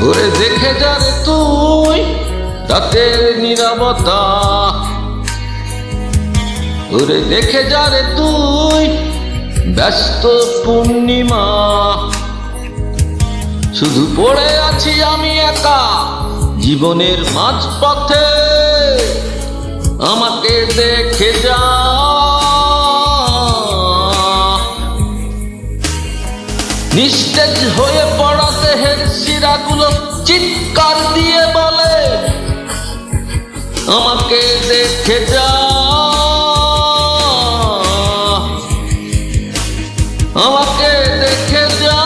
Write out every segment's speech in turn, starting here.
ওরে দেখে যা রে তুই রাতের নীরবতা, ওরে দেখে যা রে তুই ব্যস্ত পূর্ণিমা। শুধু পড়ে আছি আমি একা জীবনের মাঝপথে, আমাকে দেখে যা। নিস্তেজ হয়ে পড়া দেহের শিরাগুলো চিৎকার দিয়ে বলে, আমাকে দেখে যা, আমাকে দেখে যা।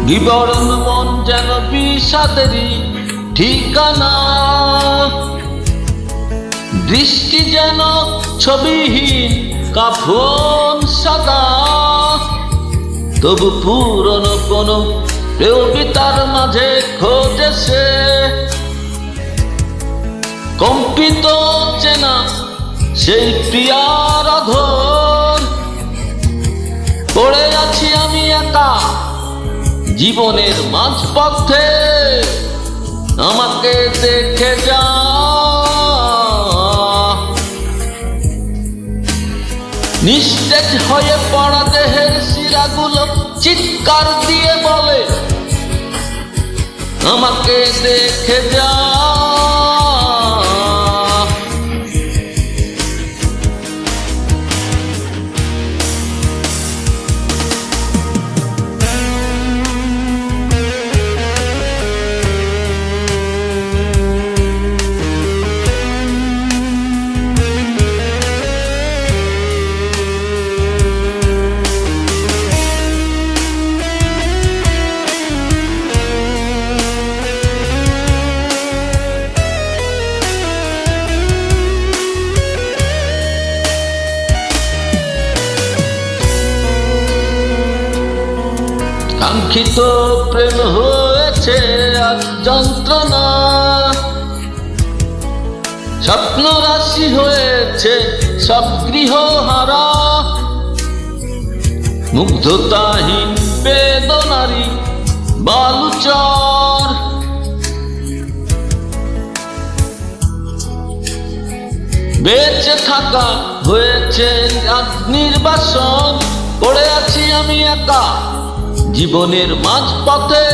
বিবরণ মন যেন বিষাদেরই ঠিকানা, দৃষ্টি যেন ছবিহীন কাফন সাদা। তবু পুরনো কোনো কবিতার মাঝে খোঁজে সে কম্পিত চেনা সেই প্রিয়ার অধর। পড়ে আছি আমি একা জীবনের মাঝপথে, আমাকে দেখে যা। নিস্তেজ হয়ে পড়া দেহের শিরাগুলো চিৎকার দিয়ে বলে, আমাকে দেখে যা। কাঙ্ক্ষিত প্রেম হয়েছে আজ যন্ত্রণা, স্বপ্ন রাশি হয়েছে সব গৃহহারা। মুগ্ধতাহীন বেদনারি বালুচর, বেঁচে থাকা হয়েছে আজ নির্বাসন। পড়ে আছি আমি একা জীবনের মাঝপথে,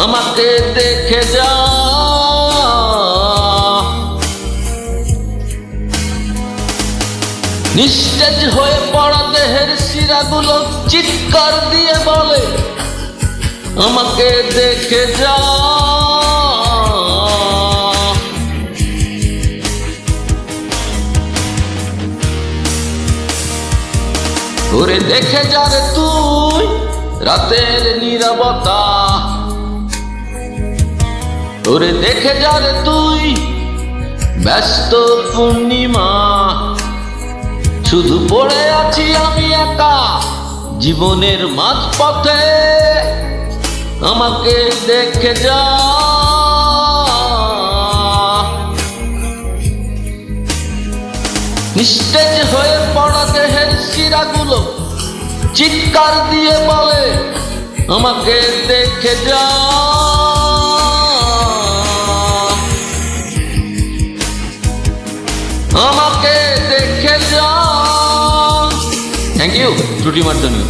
আমাকে দেখে যা। নিস্তেজ হয়ে পড়া দেহের শিরাগুলো চিৎকার দিয়ে বলে, আমাকে দেখে যা। ওরে দেখে যা রে তুই রাতের নীরবতা, ওরে দেখে যা রে তুই ব্যস্ত পূর্ণিমা। শুধু পড়ে আছি আমি একা জীবনের মাঝপথে, আমাকে দেখে যা। নিস্তেজ হয়ে পড়া দেহের শিরাগুলো চিৎকার দিয়ে বলে, আমাকে দেখে যা, আমাকে দেখে যা। থ্যাংক ইউ ত্রুটি মার্জনী।